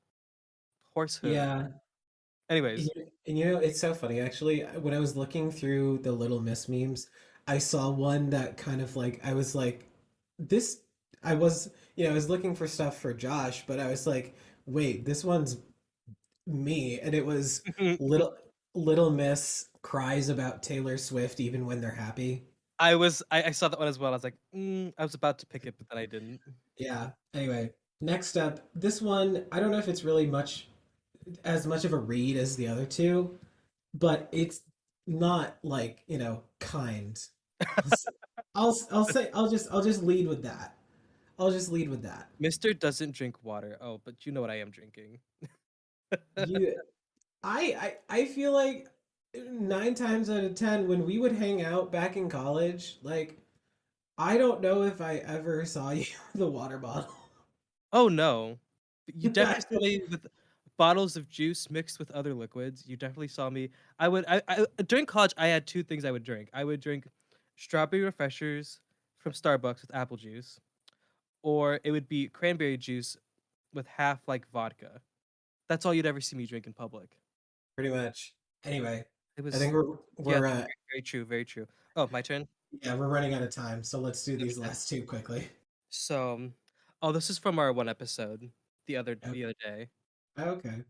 horse hooves. Yeah, Anyways. and it's so funny actually. When I was looking through the Little Miss memes, I saw one that kind of like I was like, this. I was I was looking for stuff for Josh, but I was like, wait, this one's me, and it was Little Miss cries about Taylor Swift even when they're happy. I saw that one as well. I was like, I was about to pick it, but then I didn't. Yeah. Anyway, next up, this one I don't know if it's really as much of a read as the other two, but it's not like, kind. I'll s- I'll just lead with that. I'll just lead with that. Mister doesn't drink water. Oh, but you know what I am drinking. You I feel like 9 times out of 10 when we would hang out back in college, like I don't know if I ever saw you with a water bottle. Oh, no. You definitely saw me with bottles of juice mixed with other liquids. You definitely saw me. I during college I had two things I would drink. I would drink strawberry refreshers from Starbucks with apple juice, or it would be cranberry juice with half like vodka. That's all you'd ever see me drink in public. Pretty much. Anyway, It I think was we're yeah, we're uh very true, very true. Oh, my turn. yeah, we're running out of time, so let's do Let me these guess. last two quickly. So, oh, this is from our one episode Okay. the other day. Okay.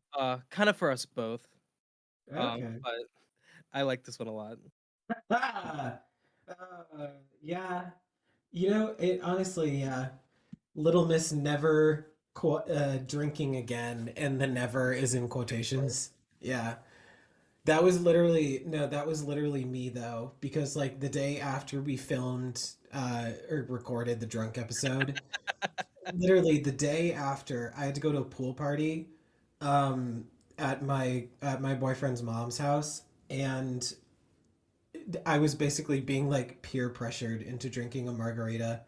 Kind of for us both. Okay. But I like this one a lot. Ah, yeah. You know, it honestly, yeah. Little Miss never drinking again, and the never is in quotations. Yeah. That was literally no, that was literally me though, because like the day after we filmed or recorded the drunk episode, literally the day after I had to go to a pool party um at my boyfriend's mom's house, and I was basically being like peer pressured into drinking a margarita.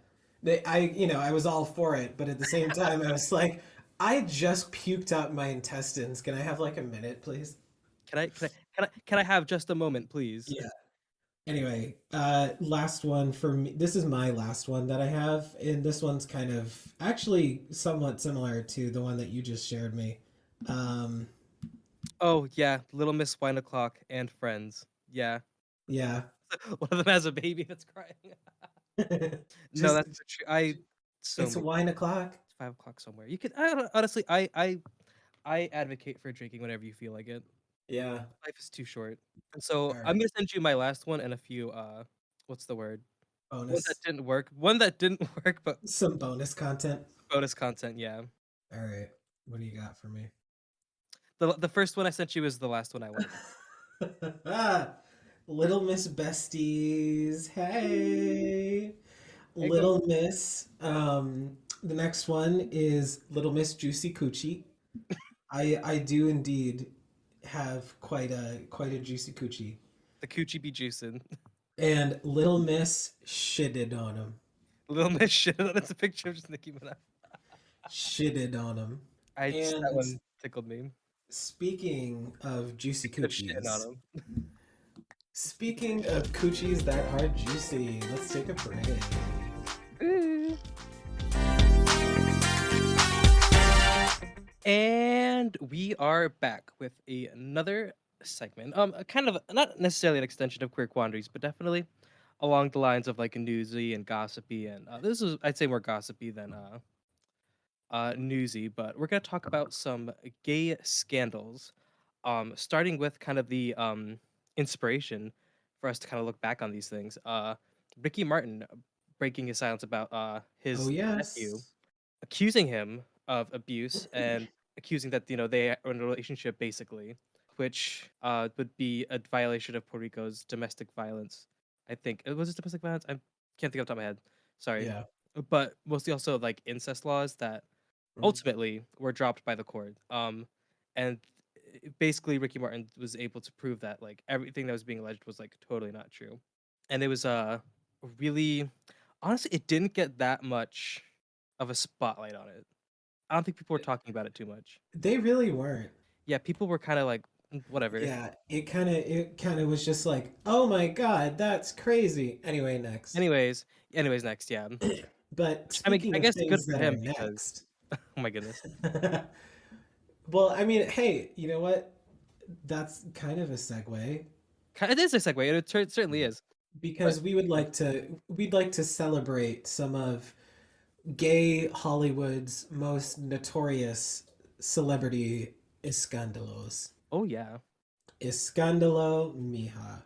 I was all for it, but at the same time I was like, I just puked out my intestines. Can I have like a minute, please? Can I have just a moment, please? Yeah. Anyway, last one for me. This is my last one that I have, and this one's kind of actually somewhat similar to the one that you just shared me. Um, Oh yeah, Little Miss Wine O'Clock and Friends. Yeah, yeah. one of them has a baby that's crying. No, Just that's so true. I so it's me. 1 o'clock. It's 5 o'clock somewhere. You could. Honestly, I advocate for drinking whenever you feel like it. Yeah. Life is too short. And so All I'm right. gonna send you my last one and a few what's the word? One that Bonus. didn't work. One that didn't work, but Some bonus content. bonus content. Yeah. All right. What do you got for me? The first one I sent you is the last one I went. Little Miss Besties. Hey. There you go. Little Miss. The next one is Little Miss Juicy Coochie. I do indeed have quite a juicy coochie. The coochie be juicing. And Little Miss shitted on him. Little Miss shit. That's a picture of just Nicki Minaj. Shitted on him. That And one tickled me. speaking of juicy Speaking of shitting coochies, on speaking of coochies that are juicy, let's take a break. him. And we are back with another segment. Kind of not necessarily an extension of Queer Quandaries, but definitely along the lines of like newsy and gossipy. And this is, I'd say, more gossipy than newsy. But we're gonna talk about some gay scandals. Starting with kind of the inspiration for us to kind of look back on these things. Ricky Martin breaking his silence about Oh his nephew, yes. accusing him of abuse and accusing that they are in a relationship basically, which would be a violation of Puerto Rico's domestic violence. I think it was domestic violence. I can't think off the top of my head. Sorry, Yeah. but mostly also like incest laws that Mm. ultimately were dropped by the court. And basically Ricky Martin was able to prove that like everything that was being alleged was like totally not true, and it was really honestly it didn't get that much of a spotlight on it. I don't think people were talking about it too much. They really weren't. Yeah, people were kind of like, whatever." Yeah, it kind of was just like, "Oh my God, that's crazy." Anyway, next. Anyways, next, yeah. But I mean, speaking I of guess good things for that are him because next. oh my goodness. Well, I mean, hey, you know what? That's kind of a segue It is a segue. It certainly is. But because we'd like to celebrate some of gay Hollywood's most notorious celebrity escándalos. oh yeah. Escándalo mija.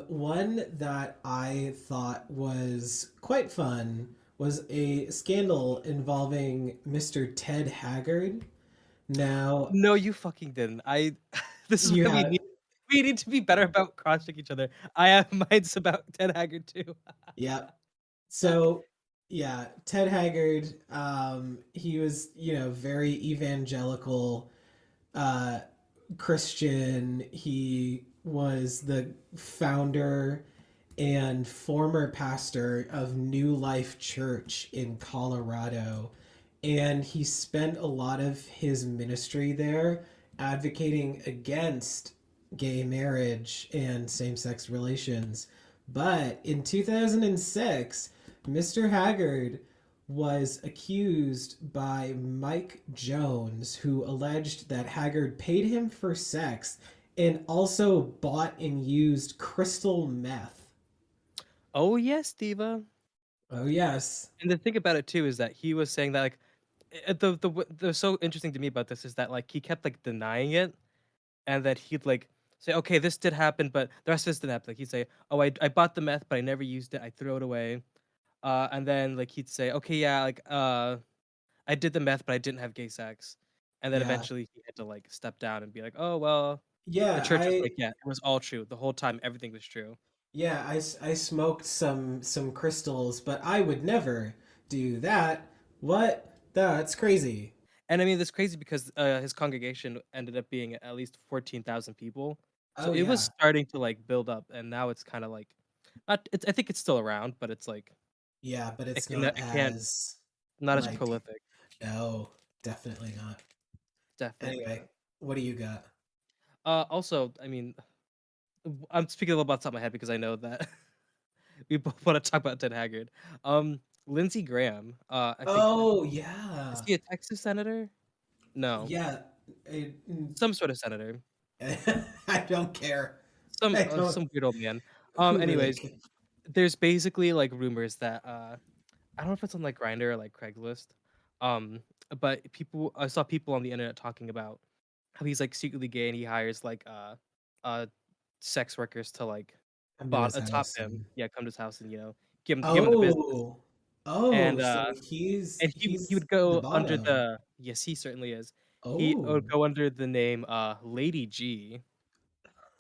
One that I thought was quite fun was a scandal involving Mr. Ted Haggard. Now, No, you fucking didn't. This is you why have, we need to be better about cross-check each other. I have minds about Ted Haggard too. yeah. So, yeah, Ted Haggard, he was, very evangelical, uh, Christian. He was the founder and former pastor of New Life Church in Colorado. and he spent a lot of his ministry there advocating against gay marriage and same-sex relations. But in 2006, Mr. Haggard was accused by Mike Jones, who alleged that Haggard paid him for sex and also bought and used crystal meth. Oh yes, Diva. Oh, yes. And the thing about it too is that he was saying that like the so interesting to me about this is that like he kept like denying it, and that he'd like say, okay, this did happen, but the rest of this didn't happen. Like he'd say, oh, I bought the meth, but I never used it. I threw it away. And then like he'd say, okay, yeah, like I did the meth, but I didn't have gay sex. And then Yeah. eventually he had to like step down and be like, oh well. The Yeah, church was like, yeah, it was all true the whole time. Everything was true. I smoked some crystals, but I would never do that. What? That's crazy. And I mean, that's crazy because his congregation ended up being at least 14,000 people. So Oh it was yeah. starting to like build up, and now it's kind of like, not. It's I think it's still around, but it's like Yeah, but it it's can not it can't as not as like prolific. no, definitely not. Definitely Anyway, not. what do you got? Also, I mean, I'm speaking a little about top of my head because I know that we both want to talk about Ted Haggard. Lindsey Graham. I think Oh is yeah. he a Texas senator? No, Yeah. I, some sort of senator. I don't care. Some I don't some weird old man. who really Anyways, cares? there's basically like rumors that I don't know if it's on like Grinder or like Craigslist. Um, but people I saw people on the internet talking about how he's like secretly gay and he hires like uh sex workers to like Come to his top house him. and Yeah, come to his house and give him the business. oh. Oh, And so he's he would the go under bottom. the yes, he certainly is. He would Oh. go under the name Lady G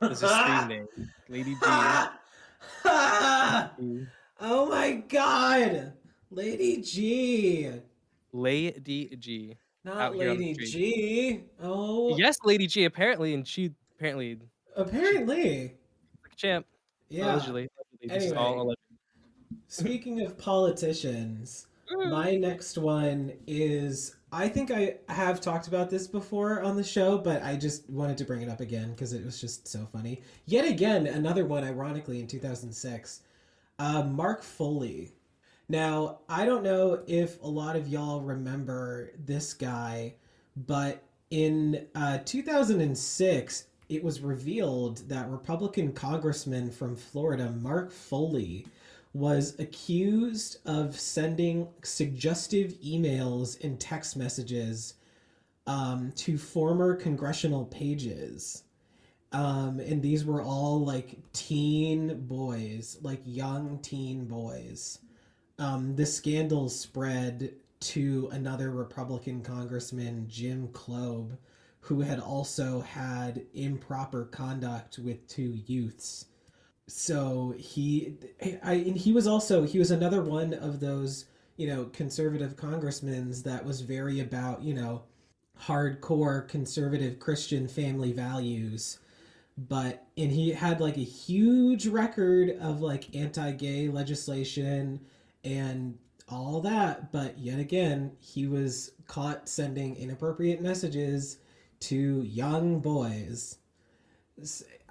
is his screen name. Lady G. Mm. Oh my God. Lady G. Lady G Not out here on the Lady street. G. Oh, Yes, Lady G apparently, and apparently she apparently. like a champ. Yeah. Allegedly. This is all Anyway, alleged. speaking of politicians, my next one is I think I have talked about this before on the show, but I just wanted to bring it up again because it was just so funny. Yet again, another one, ironically, in 2006. Mark Foley. Now, I don't know if a lot of y'all remember this guy, but in 2006, it was revealed that Republican Congressman from Florida, Mark Foley, was accused of sending suggestive emails and text messages to former congressional pages. And these were all like teen boys, like young teen boys. The scandal spread to another Republican congressman, Jim Klob, who had also had improper conduct with two youths. So he was another one of those conservative congressmen that was very about hardcore conservative Christian family values, and he had like a huge record of like anti-gay legislation and all that, but yet again he was caught sending inappropriate messages to young boys.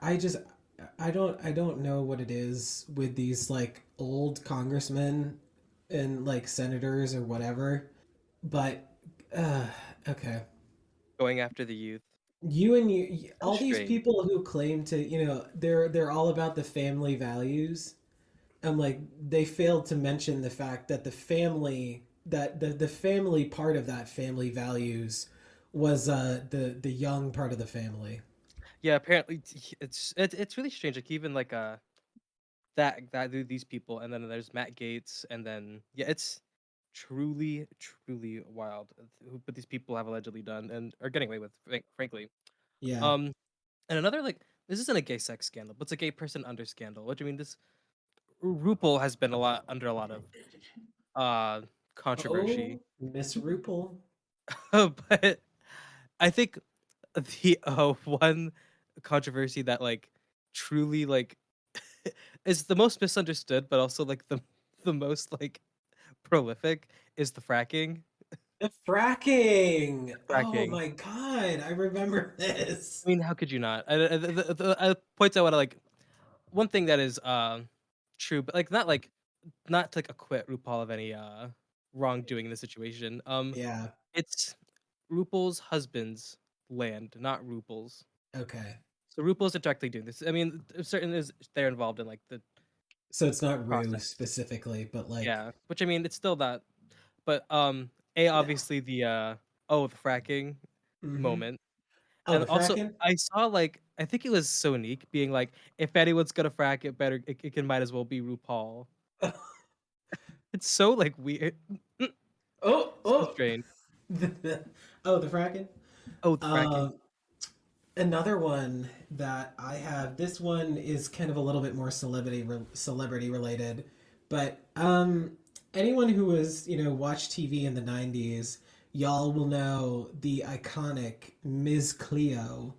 I just i don't i don't know what it is with these like old congressmen and like senators or whatever, but uh okay. Going after the youth. So All these strange. people who claim to they're all about the family values. I'm like, they failed to mention the fact that the family part of that family values was the young part of the family. Yeah, apparently it's really strange. Like even like these people, and then there's Matt Gates, and then yeah, it's truly wild. What these people have allegedly done and are getting away with, frankly. Yeah. Um, and another like this isn't a gay sex scandal, but it's a gay person under scandal. Which I mean, this RuPaul has been a lot under a lot of uh controversy. Oh, Miss Ruple. But I think the one controversy that like truly like is the most misunderstood, but also like the most like prolific is the fracking. The fracking. Oh Fracking. my God, I remember this. I mean, how could you not? I points out what like one thing that is true, but like not to like acquit RuPaul of any wrongdoing in the situation. Yeah. It's RuPaul's husband's land, not RuPaul's. Okay. So RuPaul's directly doing this. I mean, certain is they're involved in like the So it's not Rue process. specifically, but like, Yeah, which I mean, it's still that. But a yeah. obviously the the fracking Mm-hmm. moment, Oh, and the also fracking? I saw like I think it was Sonique being like, if anyone's gonna frack it, better it can might as well be RuPaul. It's so like weird, Oh, so oh. strange. Oh, the fracking? Oh, the fracking. Um, Another one that I have. This one is kind of a little bit more celebrity related, but anyone who was watched TV in the '90s, y'all will know the iconic Ms. Cleo,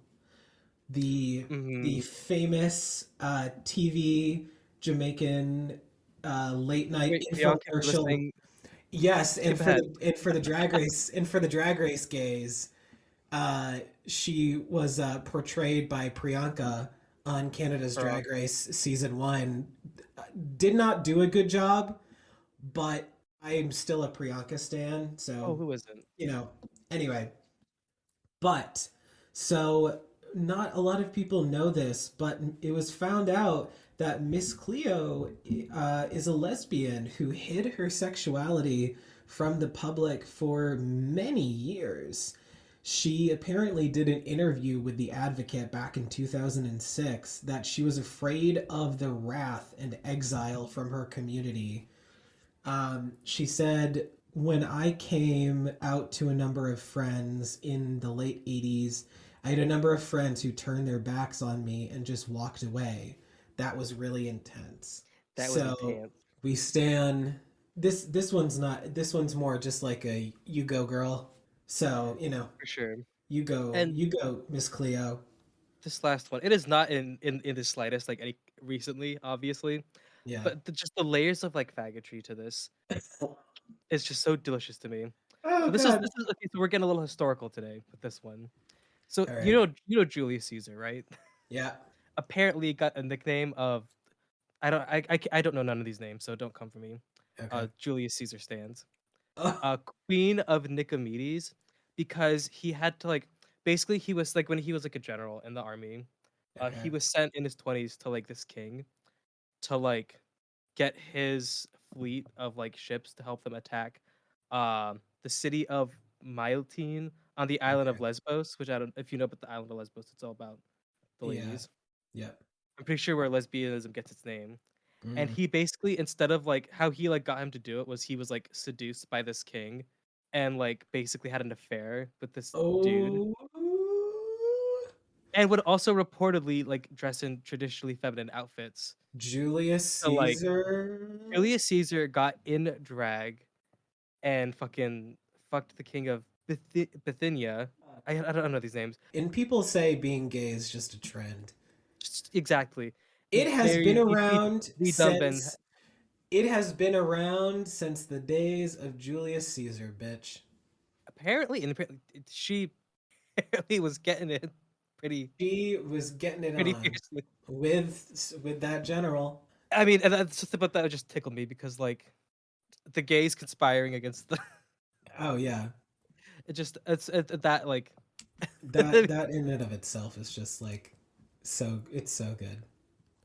the Mm-hmm. famous TV Jamaican late night Wait, Bianca, if you're infomercial. listening, Yes, skip ahead. and for the drag race and for the drag race gays, she was portrayed by Priyanka on Canada's Barack. Drag Race season one. Did not do a good job, but I'm still a Priyanka stan. Oh, So, who isn't? you know, anyway, but so not a lot of people know this, but it was found out that Miss Cleo is a lesbian who hid her sexuality from the public for many years. She apparently did an interview with The Advocate back in 2006 that she was afraid of the wrath and exile from her community. She said, when I came out to a number of friends in the late 80s, I had a number of friends who turned their backs on me and just walked away. That was really intense. That was So intense we stand this one's not this one's more just like a you go girl. So, for sure. you And go, Miss Cleo. this last one, it is not in the slightest like any recently, obviously, Yeah. but just the layers of like faggotry to this is just so delicious to me. Oh So God. this is okay. So we're getting a little historical today with this one. So All right. you know Julius Caesar, right? Yeah. Apparently got a nickname of I don't know none of these names, so don't come for me. Okay. Julius Caesar stands. Oh, Queen of Nicomedes, because he had to like basically he was like when he was like a general in the army, he okay. was sent in his 20s to like this king to like get his fleet of like ships to help them attack the city of Mytilene on the island of Okay. Lesbos, which I don't if you know about the island of Lesbos, it's all about the Yeah. ladies. Yep. I'm pretty sure where lesbianism gets its name. And Mm. he basically instead of like how he like got him to do it was he was like seduced by this king and like basically had an affair with this dude Oh, and would also reportedly like dress in traditionally feminine outfits. Julius So like Caesar. Julius Caesar got in drag and fucking fucked the king of Bithynia. I don't know these names. And people say being gay is just a trend. Just, exactly. It has There been you around we dumb Ben. since the days of Julius Caesar, bitch. Apparently, and apparently she apparently was getting it pretty She was getting it pretty on fiercely. with that general. I mean, and that's just about that would just tickle me because like the gays conspiring against the Oh yeah. it just it's that like That in and of itself is just like it's so good.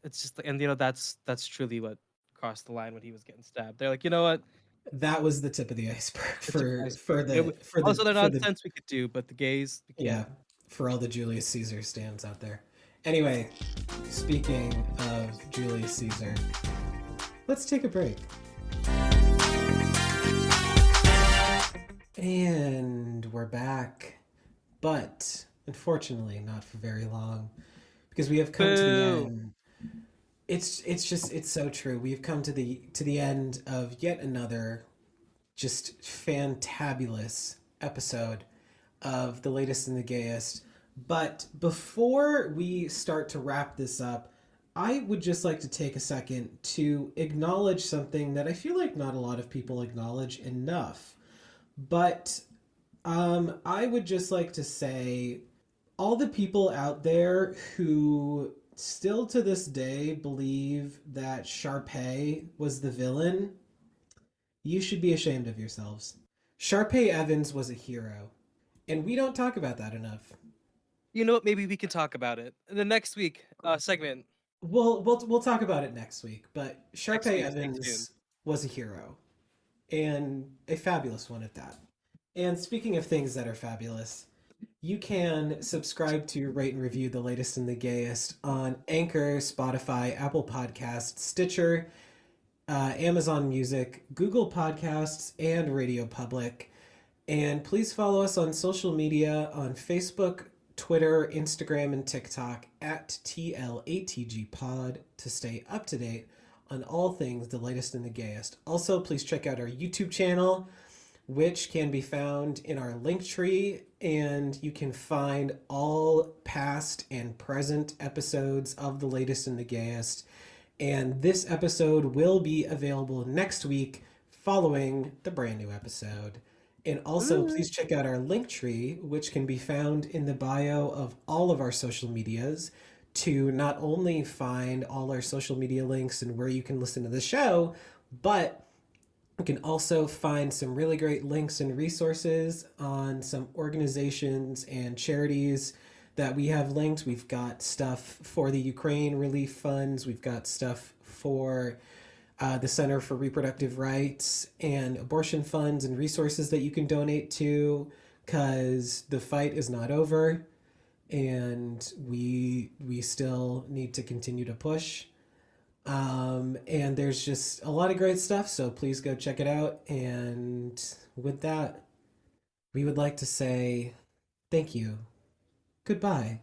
it's just like and you know that's truly what crossed the line when he was getting stabbed. They're like, you know what, That was the tip of the iceberg the tip of the iceberg. All this other for the nonsense we could do, but the gays we yeah, can't. for all the Julius Caesar stands out there. Anyway, speaking of Julius Caesar, let's take a break. And we're back. But unfortunately, not for very long because we have come to the Boo! end. It's so true. We've come to the end of yet another just fantabulous episode of the latest and the gayest. But before we start to wrap this up, I would just like to take a second to acknowledge something that I feel like not a lot of people acknowledge enough. But I would just like to say all the people out there who still to this day believe that Sharpay was the villain, you should be ashamed of yourselves. Sharpay Evans was a hero, and we don't talk about that enough. You know what? Maybe we can talk about it in the next week segment. We'll talk about it next week, but Next Sharpay week, stay tuned. Evans was a hero, and a fabulous one at that. And speaking of things that are fabulous, you can subscribe to rate and review the latest and the gayest on Anchor, Spotify, Apple Podcasts, Stitcher, Amazon Music, Google Podcasts, and Radio Public. And please follow us on social media on Facebook, Twitter, Instagram, and TikTok at TLATG Pod to stay up to date on all things the latest and the gayest. Also, please check out our YouTube channel, which can be found in our link tree, and you can find all past and present episodes of the latest and the gayest. And this episode will be available next week following the brand new episode. And also, Ooh. please check out our link tree, which can be found in the bio of all of our social medias, to not only find all our social media links and where you can listen to the show, but you can also find some really great links and resources on some organizations and charities that we have linked. We've got stuff for the Ukraine relief funds, we've got stuff for the Center for Reproductive Rights and abortion funds and resources that you can donate to, because the fight is not over and we still need to continue to push. And there's just a lot of great stuff, so please go check it out. And with that, we would like to say thank you. Goodbye.